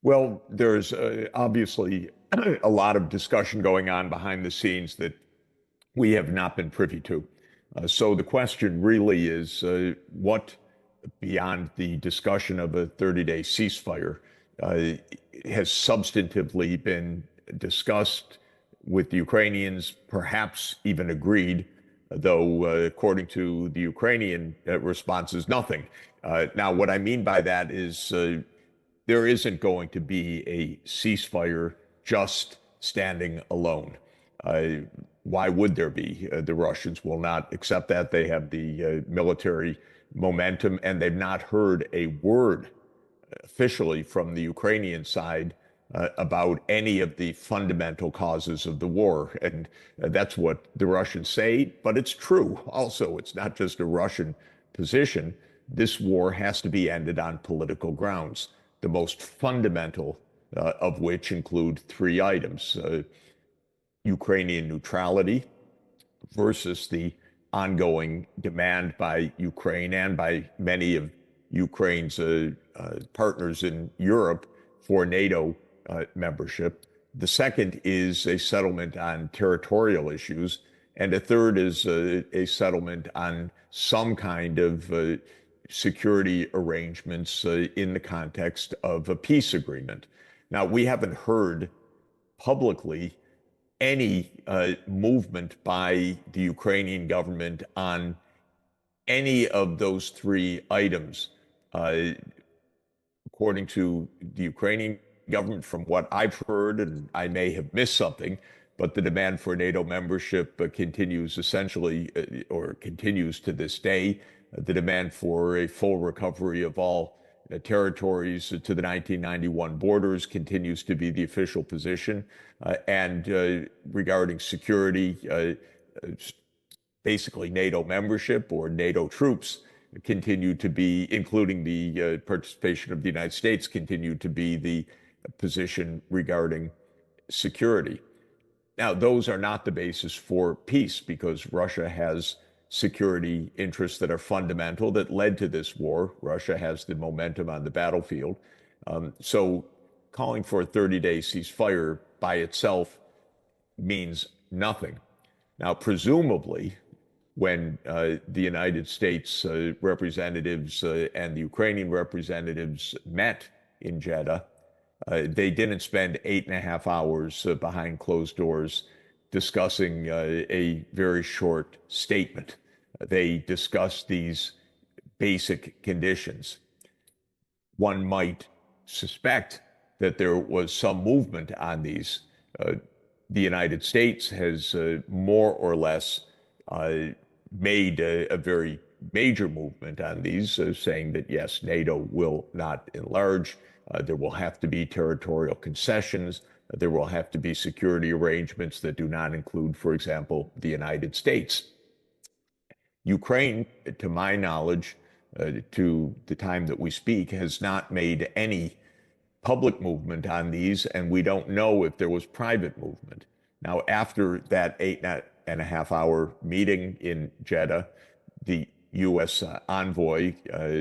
Well, there's obviously a lot of discussion going on behind the scenes that we have not been privy to. So the question really is what, beyond the discussion of a 30-day ceasefire, uh, has substantively been discussed with the Ukrainians, perhaps even agreed, though according to the Ukrainian response is nothing. Now, what I mean by that is there isn't going to be a ceasefire just standing alone. Uh, why would there be? The Russians will not accept that. They have the military momentum, and they've not heard a word officially from the Ukrainian side about any of the fundamental causes of the war. And that's what the Russians say, but it's true also. It's not just a Russian position. This war has to be ended on political grounds, the most fundamental of which include three items: Ukrainian neutrality versus the ongoing demand by Ukraine and by many of Ukraine's partners in Europe for NATO membership. The second is a settlement on territorial issues. And a third is a settlement on some kind of security arrangements in the context of a peace agreement. Now, we haven't heard publicly any movement by the Ukrainian government on any of those three items. Uh, According to the Ukrainian government, from what I've heard, and I may have missed something, but the demand for NATO membership continues essentially, or continues to this day. The demand for a full recovery of all territories to the 1991 borders continues to be the official position. And regarding security, basically NATO membership or NATO troops continue to be, including the participation of the United States, continue to be the position regarding security. Now, those are not the basis for peace because Russia has security interests that are fundamental that led to this war. Russia has the momentum on the battlefield. So calling for a 30-day ceasefire by itself means nothing. Now, presumably, when the United States representatives and the Ukrainian representatives met in Jeddah, they didn't spend 8.5 hours behind closed doors discussing a very short statement. They discussed these basic conditions. One might suspect that there was some movement on these. The United States has more or less made a very major movement on these, saying that yes, NATO will not enlarge. There will have to be territorial concessions. There will have to be security arrangements that do not include, for example, the United States. Ukraine, to my knowledge, to the time that we speak, has not made any public movement on these, and we don't know if there was private movement. Now, after that 8.5 hour meeting in Jeddah, the U.S. Envoy,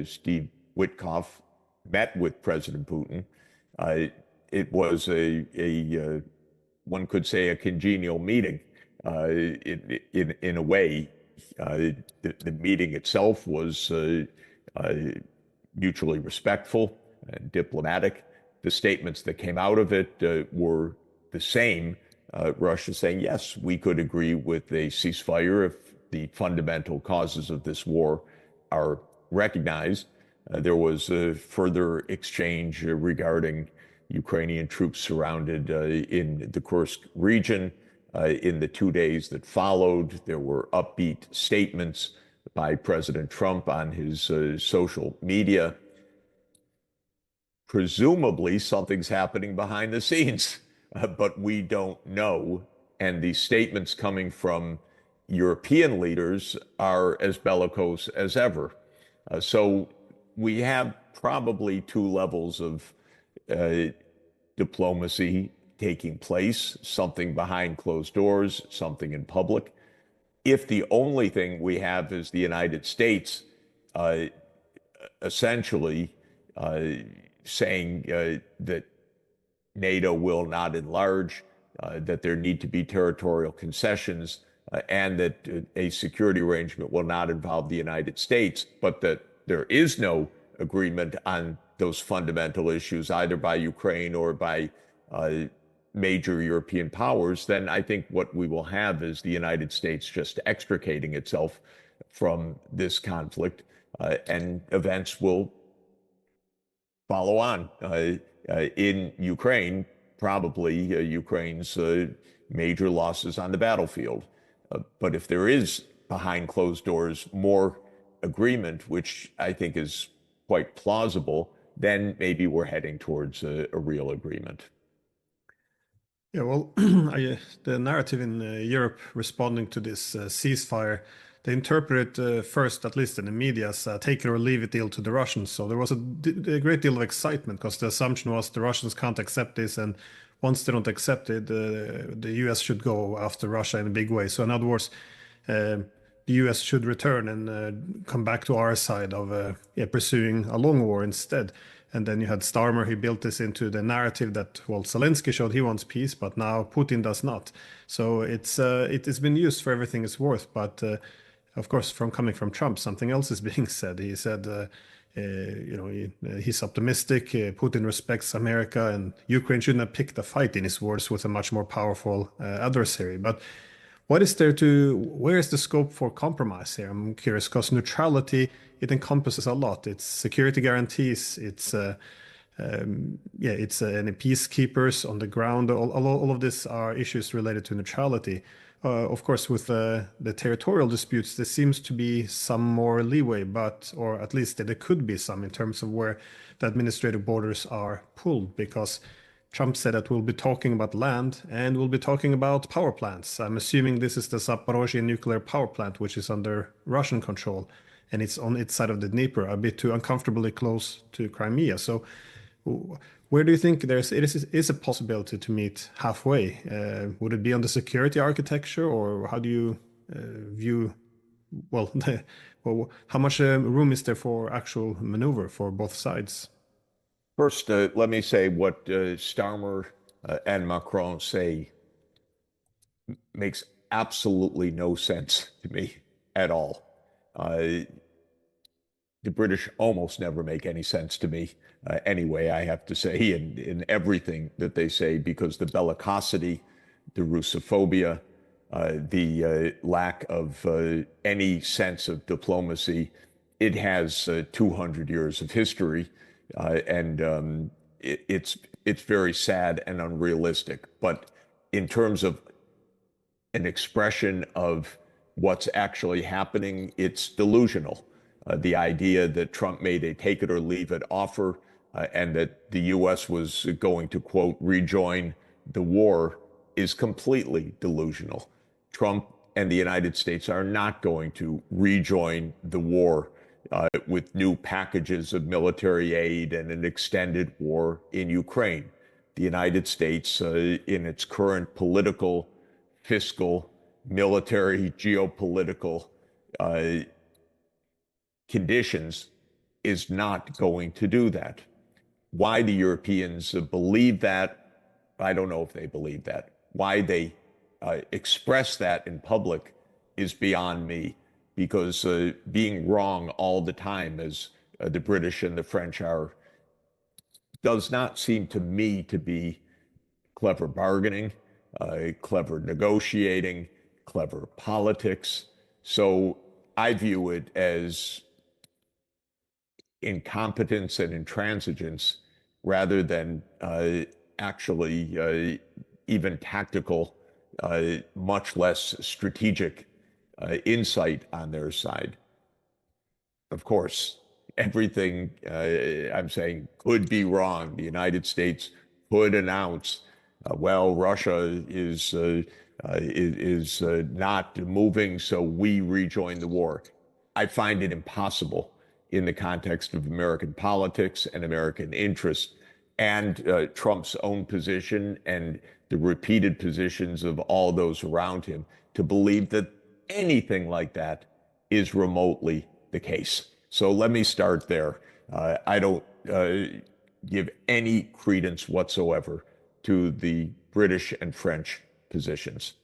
Steve Witkoff, met with President Putin. It was one could say, a congenial meeting in a way. The meeting itself was mutually respectful and diplomatic. The statements that came out of it were the same. Russia saying, yes, we could agree with a ceasefire if the fundamental causes of this war are recognized. There was a further exchange regarding Ukrainian troops surrounded in the Kursk region. In the 2 days that followed, there were upbeat statements by President Trump on his social media. Presumably, something's happening behind the scenes, but we don't know. And the statements coming from European leaders are as bellicose as ever. So we have probably two levels of diplomacy taking place, something behind closed doors, something in public. If the only thing we have is the United States essentially saying that NATO will not enlarge, that there need to be territorial concessions, and that a security arrangement will not involve the United States, but that there is no agreement on those fundamental issues, either by Ukraine or by major European powers, then I think what we will have is the United States just extricating itself from this conflict, and events will follow on. In Ukraine, probably Ukraine's major losses on the battlefield. But if there is behind closed doors more agreement, which I think is quite plausible, then maybe we're heading towards a real agreement. Yeah, well, the narrative in Europe responding to this ceasefire, they interpret it first, at least in the media, as a take it or leave it deal to the Russians. So there was a great deal of excitement because the assumption was the Russians can't accept this, and once they don't accept it, the US should go after Russia in a big way. So in other words, the US should return and come back to our side of pursuing a long war instead. And then you had Starmer, he built this into the narrative that, well, Zelensky showed he wants peace, but now Putin does not. So it has been used for everything it's worth. But of course, coming from Trump, something else is being said. He said, he's optimistic. Putin respects America, and Ukraine shouldn't have picked a fight, in his words, with a much more powerful adversary. But where is the scope for compromise here? I'm curious, because neutrality, it encompasses a lot. It's security guarantees, it's any peacekeepers on the ground. All of these are issues related to neutrality. Of course, with the territorial disputes, there seems to be some more leeway, or at least there could be some in terms of where the administrative borders are pulled, because Trump said that we'll be talking about land and we'll be talking about power plants. I'm assuming this is the Zaporozhye nuclear power plant, which is under Russian control, and it's on its side of the Dnieper, a bit too uncomfortably close to Crimea. So where do you think is a possibility to meet halfway? Would it be on the security architecture, or how do you view, well, how much room is there for actual maneuver for both sides? First, let me say what Starmer and Macron say makes absolutely no sense to me at all. The British almost never make any sense to me anyway, I have to say, in everything that they say, because the bellicosity, the Russophobia, the lack of any sense of diplomacy, it has 200 years of history, and it's very sad and unrealistic. But in terms of an expression of what's actually happening, it's delusional. The idea that Trump made a take it or leave it offer, and that the U.S. was going to, quote, rejoin the war is completely delusional. Trump and the United States are not going to rejoin the war with new packages of military aid and an extended war in Ukraine. The United States, in its current political, fiscal, military, geopolitical conditions, is not going to do that. Why the Europeans believe that, I don't know if they believe that. Why they express that in public is beyond me, because being wrong all the time, as the British and the French are, does not seem to me to be clever bargaining, clever negotiating, clever politics. So I view it as incompetence and intransigence rather than actually even tactical, much less strategic insight on their side. Of course, everything I'm saying could be wrong. The United States could announce, well, Russia is not moving, so we rejoin the war. I find it impossible in the context of American politics and American interests, and Trump's own position and the repeated positions of all those around him, to believe that anything like that is remotely the case. So let me start there. I don't give any credence whatsoever to the British and French positions.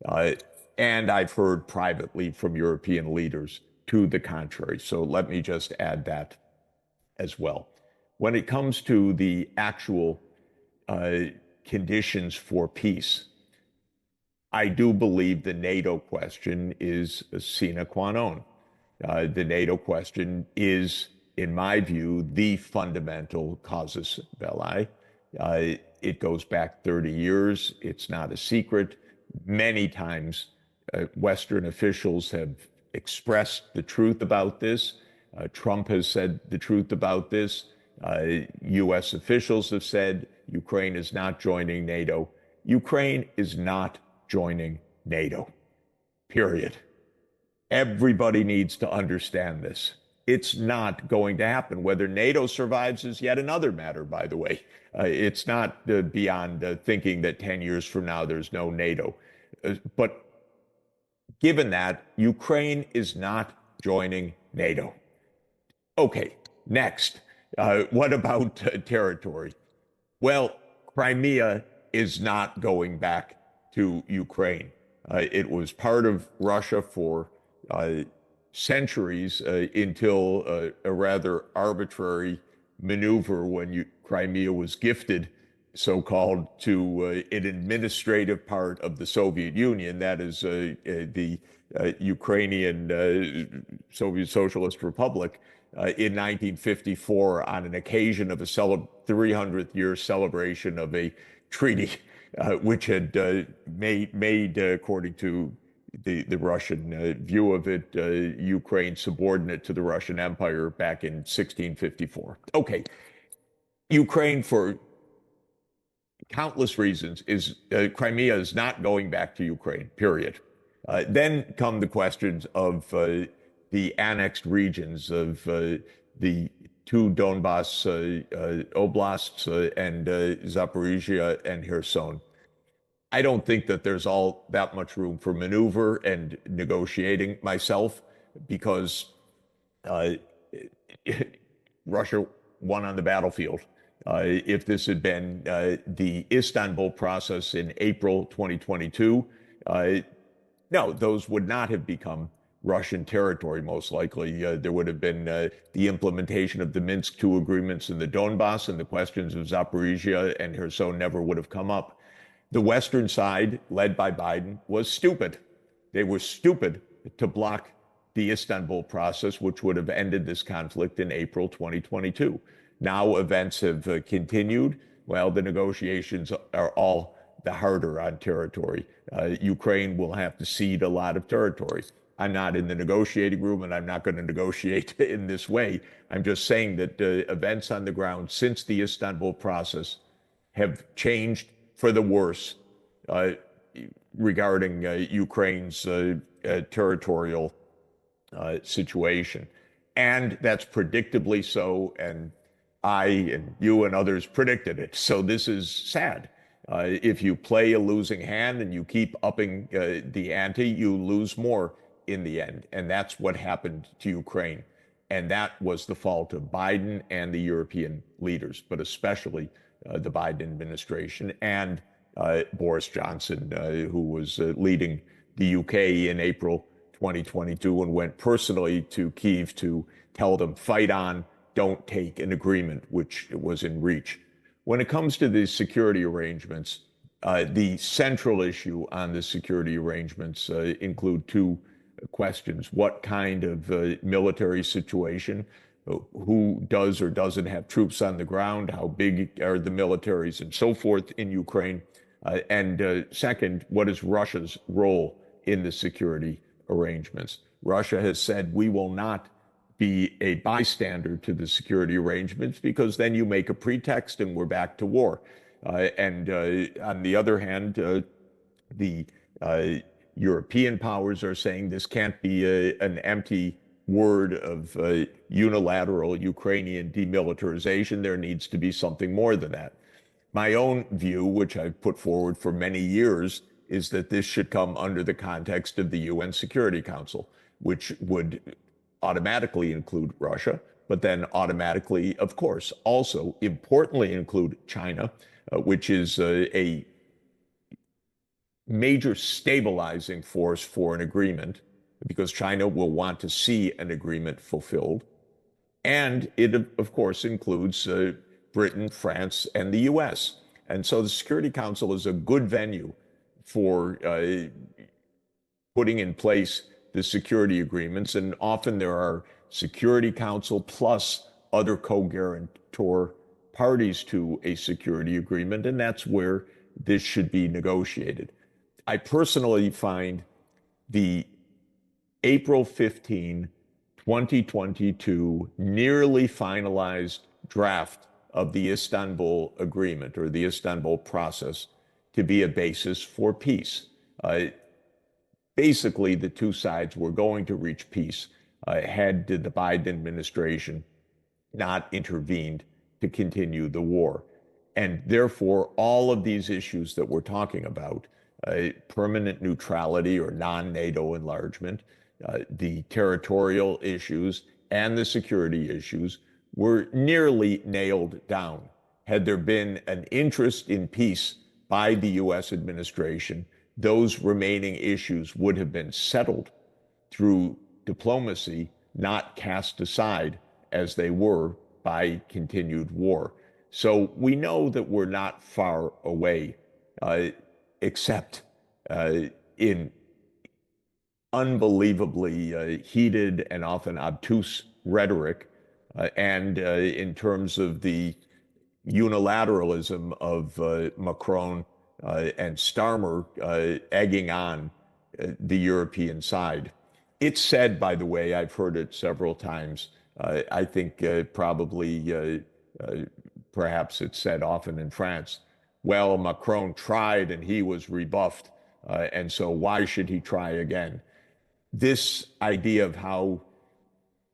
Uh, and I've heard privately from European leaders to the contrary. So let me just add that as well. When it comes to the actual conditions for peace, I do believe the NATO question is a sine qua non. The NATO question is, in my view, the fundamental casus belli. It goes back 30 years. It's not a secret. Many times, Western officials have expressed the truth about this. Trump has said the truth about this. U.S. officials have said Ukraine is not joining NATO. Ukraine is not joining NATO, period. Everybody needs to understand this. It's not going to happen. Whether NATO survives is yet another matter, by the way. It's not beyond thinking that 10 years from now there's no NATO. But given that, Ukraine is not joining NATO. Okay, next. What about territory? Well, Crimea is not going back to Ukraine. It was part of Russia for centuries until a rather arbitrary maneuver when Crimea was gifted, so-called, to an administrative part of the Soviet Union, that is the Ukrainian Soviet Socialist Republic, in 1954 on an occasion of a 300th year celebration of a treaty which had made, according to the Russian view of it, Ukraine subordinate to the Russian Empire back in 1654. Okay, Ukraine, for countless reasons, Crimea is not going back to Ukraine, period. Then come the questions of the annexed regions of the two Donbas oblasts and Zaporizhia and Kherson. I don't think that there's all that much room for maneuver and negotiating myself, because Russia won on the battlefield. If this had been the Istanbul process in April 2022, no, those would not have become Russian territory, most likely. There would have been the implementation of the Minsk II agreements in the Donbass, and the questions of Zaporizhia and Kherson never would have come up. The Western side, led by Biden, was stupid. They were stupid to block the Istanbul process, which would have ended this conflict in April 2022. Now events have continued. Well, the negotiations are all the harder on territory. Ukraine will have to cede a lot of territory. I'm not in the negotiating room, and I'm not going to negotiate in this way. I'm just saying that events on the ground since the Istanbul process have changed for the worse regarding Ukraine's territorial situation. And that's predictably so, and I and you and others predicted it. So this is sad. If you play a losing hand and you keep upping the ante, you lose more in the end. And that's what happened to Ukraine. And that was the fault of Biden and the European leaders, but especially the Biden administration and Boris Johnson, who was leading the UK in April 2022 and went personally to Kyiv to tell them, fight on, don't take an agreement, which was in reach. When it comes to the security arrangements, the central issue on the security arrangements include two questions. What kind of military situation? Who does or doesn't have troops on the ground? How big are the militaries and so forth in Ukraine? And second, what is Russia's role in the security arrangements? Russia has said, we will not be a bystander to the security arrangements, because then you make a pretext and we're back to war. And on the other hand, the European powers are saying this can't be an empty word of unilateral Ukrainian demilitarization. There needs to be something more than that. My own view, which I've put forward for many years, is that this should come under the context of the UN Security Council, which would automatically include Russia, but then automatically, of course, also importantly include China, which is a major stabilizing force for an agreement, because China will want to see an agreement fulfilled. And it, of course, includes Britain, France, and the US. And so the Security Council is a good venue for putting in place the security agreements. And often there are Security Council plus other co-guarantor parties to a security agreement, and that's where this should be negotiated. I personally find the April 15, 2022 nearly finalized draft of the Istanbul Agreement, or the Istanbul process, to be a basis for peace. Basically, the two sides were going to reach peace had the Biden administration not intervened to continue the war. And therefore, all of these issues that we're talking about, permanent neutrality or non-NATO enlargement, the territorial issues, and the security issues were nearly nailed down. Had there been an interest in peace by the US administration, those remaining issues would have been settled through diplomacy, not cast aside as they were by continued war. So we know that we're not far away, except in unbelievably heated and often obtuse rhetoric, and in terms of the unilateralism of Macron and Starmer egging on the European side. It's said, by the way, I've heard it several times. I think perhaps it's said often in France, well, Macron tried and he was rebuffed, and so why should he try again? This idea of how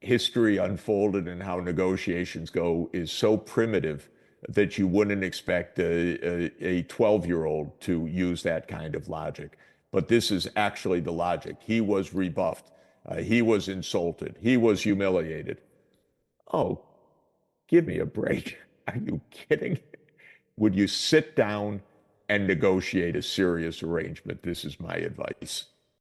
history unfolded and how negotiations go is so primitive that you wouldn't expect a 12-year-old to use that kind of logic. But this is actually the logic. He was rebuffed. He was insulted. He was humiliated. Oh, give me a break. Are you kidding? Would you sit down and negotiate a serious arrangement? This is my advice.